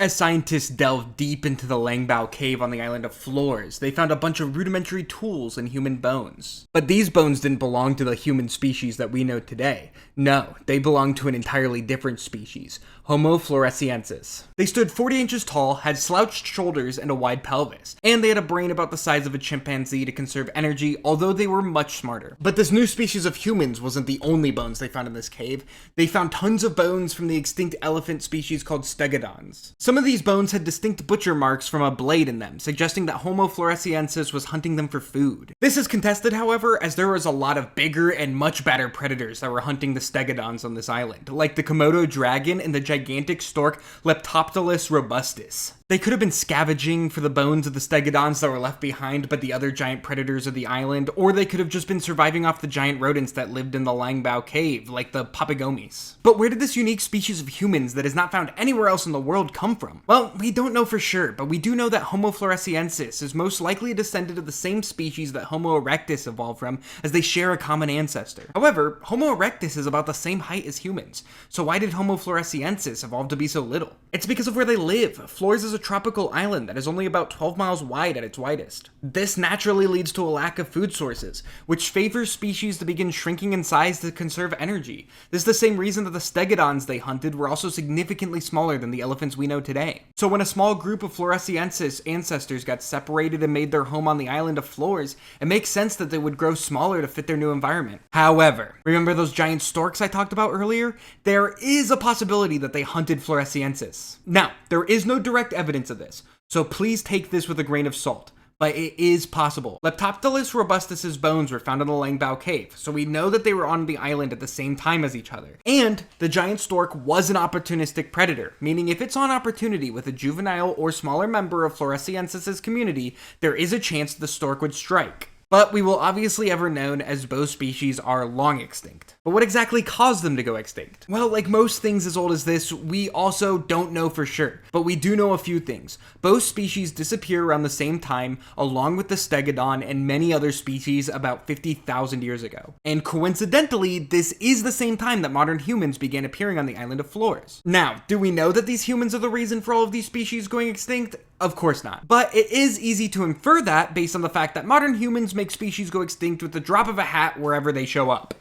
As scientists delved deep into the Liang Bua cave on the island of Flores, they found a bunch of rudimentary tools and human bones. But these bones didn't belong to the human species that we know today. No, they belonged to an entirely different species, Homo Floresienses. They stood 40 inches tall, had slouched shoulders and a wide pelvis, and they had a brain about the size of a chimpanzee to conserve energy, although they were much smarter. But this new species of humans wasn't the only bones they found in this cave. They found tons of bones from the extinct elephant species called stegodons. Some of these bones had distinct butcher marks from a blade in them, suggesting that Homo Floresiensis was hunting them for food. This is contested, however, as there was a lot of bigger and much better predators that were hunting the stegodons on this island, like the Komodo dragon and the gigantic stork Leptoptilus robustus. They could have been scavenging for the bones of the stegodons that were left behind by the other giant predators of the island, or they could have just been surviving off the giant rodents that lived in the Liang Bua cave, like the papagomes. But where did this unique species of humans that is not found anywhere else in the world come from? Well, we don't know for sure, but we do know that Homo floresiensis is most likely a descendant of the same species that Homo erectus evolved from, as they share a common ancestor. However, Homo erectus is about the same height as humans, so why did Homo floresiensis evolve to be so little? It's because of where they live. Flores is a tropical island that is only about 12 miles wide at its widest. This naturally leads to a lack of food sources, which favors species to begin shrinking in size to conserve energy. This is the same reason that the stegodons they hunted were also significantly smaller than the elephants we know today. So when a small group of Floresiensis ancestors got separated and made their home on the island of Flores, it makes sense that they would grow smaller to fit their new environment. However, remember those giant storks I talked about earlier? There is a possibility that they hunted Floresiensis. Now, there is no direct evidence of this, so please take this with a grain of salt. But it is possible. Leptoptilus robustus's bones were found in the Liang Bua cave, so we know that they were on the island at the same time as each other. And the giant stork was an opportunistic predator, meaning if it's on opportunity with a juvenile or smaller member of Floresiensis's community, there is a chance the stork would strike. But we will obviously ever known as both species are long extinct. But what exactly caused them to go extinct? Well, like most things as old as this, we also don't know for sure. But we do know a few things. Both species disappear around the same time, along with the stegodon and many other species about 50,000 years ago. And coincidentally, this is the same time that modern humans began appearing on the island of Flores. Now, do we know that these humans are the reason for all of these species going extinct? Of course not. But it is easy to infer that based on the fact that modern humans make species go extinct with the drop of a hat wherever they show up.